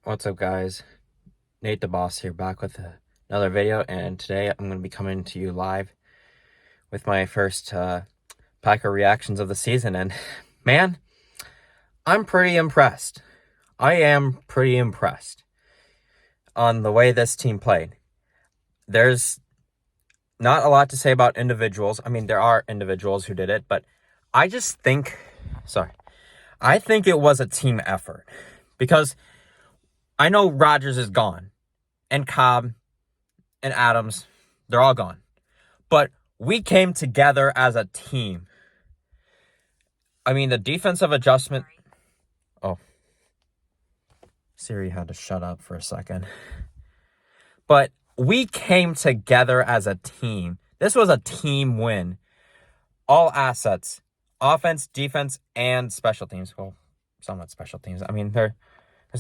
What's up, guys? Nate the Boss here, back with another video, and today I'm going to be coming to you live with my first Packer reactions of the season. And man, I'm pretty impressed. I am pretty impressed on the way this team played. There's not a lot to say about individuals. I mean, there are individuals who did it, but I just think, I think it was a team effort because I know Rodgers is gone and Cobb and Adams, they're all gone. But we came together as a team. I mean, the defensive adjustment... Oh. Siri had to shut up for a second. But we came together as a team. This was a team win. All assets. Offense, defense, and special teams. Well, somewhat special teams. I mean, there's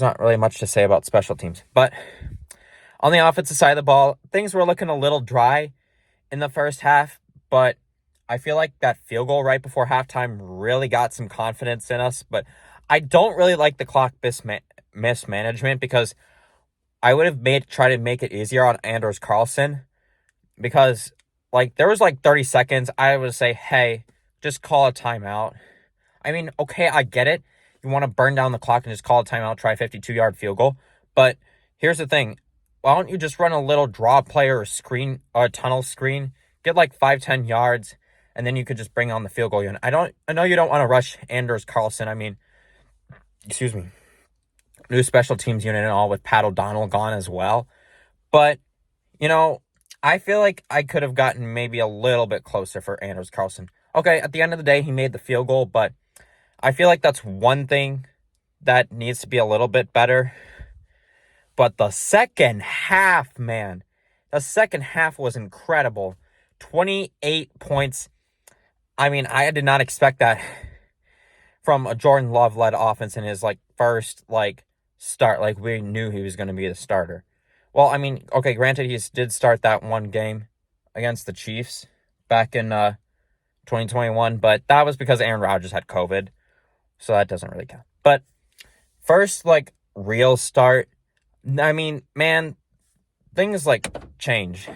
not really much to say about special teams. But on the offensive side of the ball, things were looking a little dry in the first half, but I feel like that field goal right before halftime really got some confidence in us. But I don't really like the clock mismanagement because I would have tried to make it easier on Anders Carlson because there was 30 seconds. I would say, hey, just call a timeout. I mean, okay, I get it. You want to burn down the clock and just call a timeout, try a 52-yard field goal. But here's the thing. Why don't you just run a little draw play or screen or a tunnel screen, get 5-10 yards, and then you could just bring on the field goal unit. I know you don't want to rush Anders Carlson. I mean, excuse me, new special teams unit and all with Pat O'Donnell gone as well. But, I feel like I could have gotten maybe a little bit closer for Anders Carlson. Okay, at the end of the day, he made the field goal, but I feel like that's one thing that needs to be a little bit better. But the second half, man, the second half was incredible. 28 points. I mean, I did not expect that from a Jordan Love-led offense in his, first, start. We knew he was going to be the starter. Well, I mean, okay, granted, he did start that one game against the Chiefs back in 2021, but that was because Aaron Rodgers had COVID, so that doesn't really count. But first, real start, I mean, man, things change.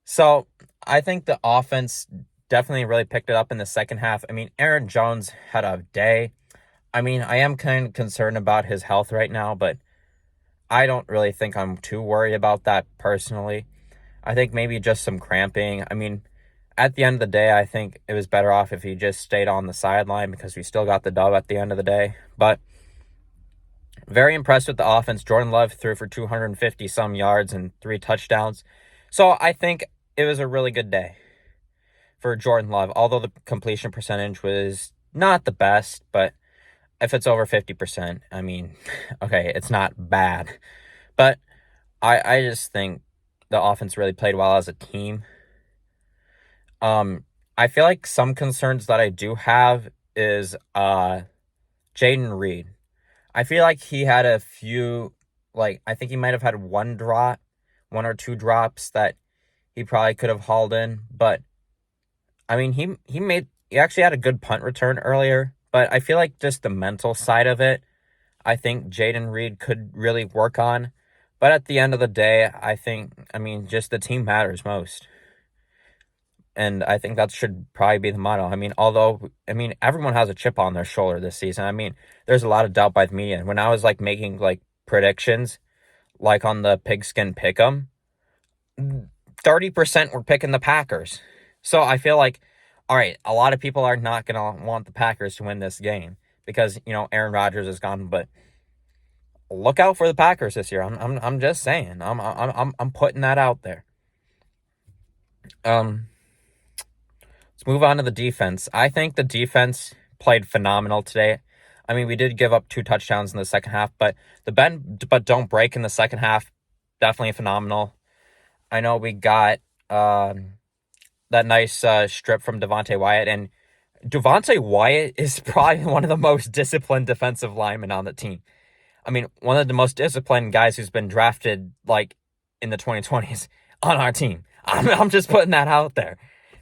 So I think the offense definitely really picked it up in the second half. I mean, Aaron Jones had a day. I mean, I am kind of concerned about his health right now, but I don't really think I'm too worried about that personally. I think maybe just some cramping. I mean, at the end of the day, I think it was better off if he just stayed on the sideline because we still got the dub at the end of the day. But very impressed with the offense. Jordan Love threw for 250-some yards and 3 touchdowns. So I think it was a really good day for Jordan Love, although the completion percentage was not the best, but if it's over 50%, I mean, okay, it's not bad. But I just think the offense really played well as a team. I feel like some concerns that I do have is Jayden Reed. I feel like he had a few, I think he might have had one or two drops that he probably could have hauled in. But, I mean, he actually had a good punt return earlier. But I feel like just the mental side of it, I think Jayden Reed could really work on. But at the end of the day, I mean, just the team matters most. And I think that should probably be the motto. I mean, everyone has a chip on their shoulder this season. I mean, there's a lot of doubt by the media. When I was, making, predictions, on the Pigskin Pick'em, 30% were picking the Packers. So I feel like, all right, a lot of people are not going to want the Packers to win this game because, Aaron Rodgers is gone. But look out for the Packers this year. I'm just saying. I'm putting that out there. Let's move on to the defense. I think the defense played phenomenal today. I mean, we did give up 2 touchdowns in the second half, but the bend but don't break in the second half, definitely phenomenal. I know we got that nice strip from Devontae Wyatt, and Devontae Wyatt is probably one of the most disciplined defensive linemen on the team. I mean, one of the most disciplined guys who's been drafted, in the 2020s on our team. I'm just putting that out there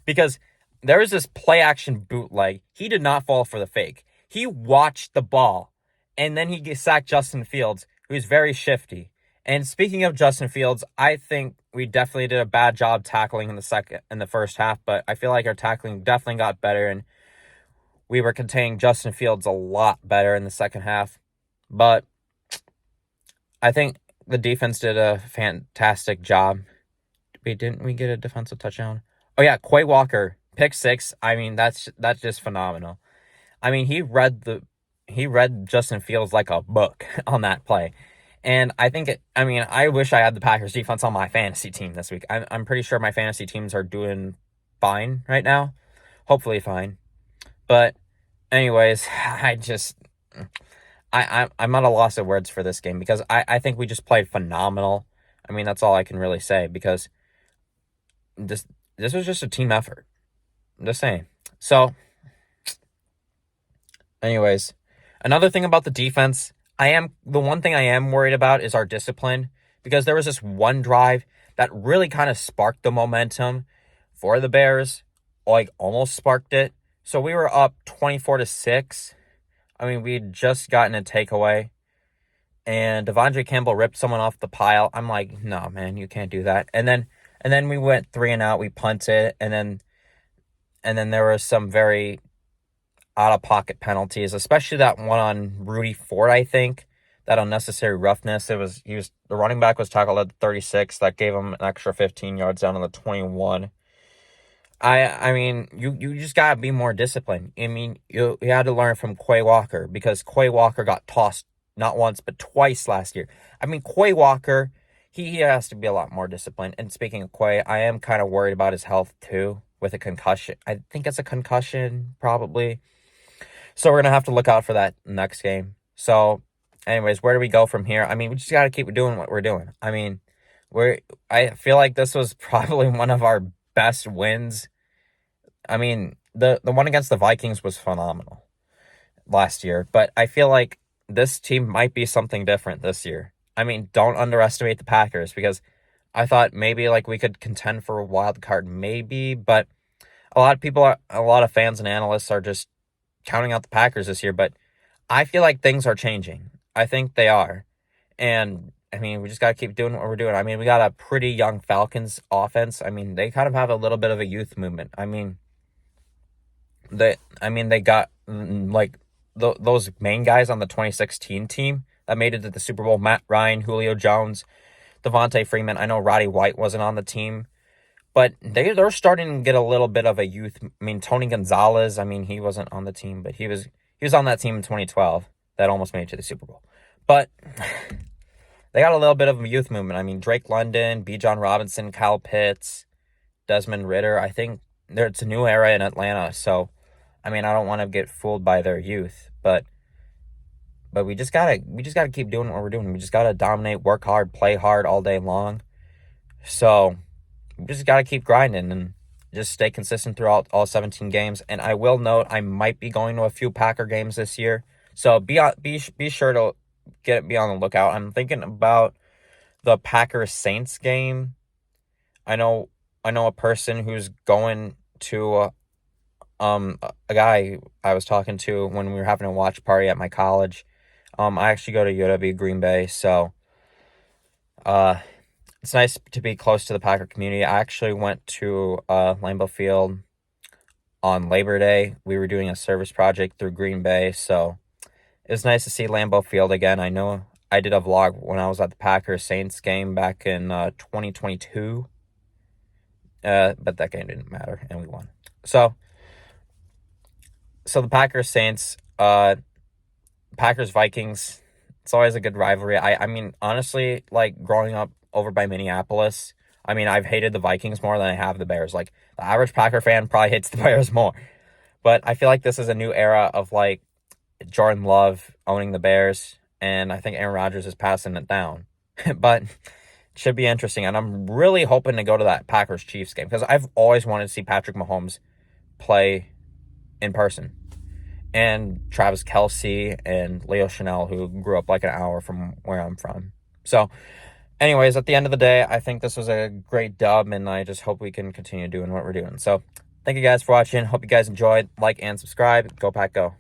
because there was this play-action bootleg. He did not fall for the fake. He watched the ball and then he sacked Justin Fields, who's very shifty. And speaking of Justin Fields, I think we definitely did a bad job tackling in the first half, but I feel like our tackling definitely got better, and we were containing Justin Fields a lot better in the second half. But I think the defense did a fantastic job. Didn't we get a defensive touchdown? Oh yeah, Quay Walker, pick 6. I mean, that's just phenomenal. I mean, he read Justin Fields like a book on that play. And I wish I had the Packers defense on my fantasy team this week. I'm pretty sure my fantasy teams are doing fine right now. Hopefully fine. But anyways, I'm at a loss of words for this game because I think we just played phenomenal. I mean, that's all I can really say because this was just a team effort. I'm just saying. So, anyways, another thing about the defense, the one thing I am worried about is our discipline, because there was this one drive that really kind of sparked the momentum for the Bears, like almost sparked it. So we were up 24-6. I mean, we had just gotten a takeaway, and Devondre Campbell ripped someone off the pile. I'm like, no, man, you can't do that. And then we went 3 and out. We punted, and then there were some very out of pocket penalties, especially that one on Rudy Ford. I think that unnecessary roughness. The running back was tackled at 36. That gave him an extra 15 yards down on the 21. I mean, you just gotta be more disciplined. I mean, you had to learn from Quay Walker, because Quay Walker got tossed not once but twice last year. I mean, Quay Walker, he has to be a lot more disciplined. And speaking of Quay, I am kind of worried about his health too with a concussion. I think it's a concussion probably. So we're gonna have to look out for that next game. So, anyways, where do we go from here? I mean, we just gotta keep doing what we're doing. I mean, I feel like this was probably one of our best wins. I mean, the one against the Vikings was phenomenal last year, but I feel like this team might be something different this year. I mean, don't underestimate the Packers, because I thought maybe like we could contend for a wild card, maybe, but a lot of fans and analysts are just counting out the Packers this year, but I feel like things are changing. I think they are. And I mean, we just got to keep doing what we're doing. I mean, we got a pretty young Falcons offense. I mean, they kind of have a little bit of a youth movement. I mean, they got like those main guys on the 2016 team that made it to the Super Bowl: Matt Ryan, Julio Jones, Devontae Freeman. I know Roddy White wasn't on the team, but they're starting to get a little bit of a youth. I mean, Tony Gonzalez, I mean, he wasn't on the team, but he was on that team in 2012 that almost made it to the Super Bowl. But they got a little bit of a youth movement. I mean, Drake London, Bijan Robinson, Kyle Pitts, Desmond Ridder. I think it's a new era in Atlanta. So, I mean, I don't want to get fooled by their youth, but we just gotta keep doing what we're doing. We just gotta dominate, work hard, play hard all day long. So we just gotta keep grinding and just stay consistent throughout all 17 games. And I will note, I might be going to a few Packer games this year, so be sure to be on the lookout. I'm thinking about the Packers Saints game. I know a person who's going to a guy I was talking to when we were having a watch party at my college. I actually go to UW Green Bay, so it's nice to be close to the Packer community. I actually went to Lambeau Field on Labor Day. We were doing a service project through Green Bay, so it was nice to see Lambeau Field again. I know I did a vlog when I was at the Packers Saints game back in 2022, but that game didn't matter, and we won. So the Packers Saints, Packers Vikings, it's always a good rivalry. I mean, honestly, like growing up over by Minneapolis, I mean, I've hated the Vikings more than I have the Bears. Like, the average Packer fan probably hates the Bears more. But I feel like this is a new era of, like, Jordan Love owning the Bears, and I think Aaron Rodgers is passing it down. But it should be interesting, and I'm really hoping to go to that Packers-Chiefs game, because I've always wanted to see Patrick Mahomes play in person. And Travis Kelce and Leo Chanel, who grew up like an hour from where I'm from. So, anyways, at the end of the day, I think this was a great dub, and I just hope we can continue doing what we're doing. So, thank you guys for watching. Hope you guys enjoyed. Like and subscribe. Go Pack Go.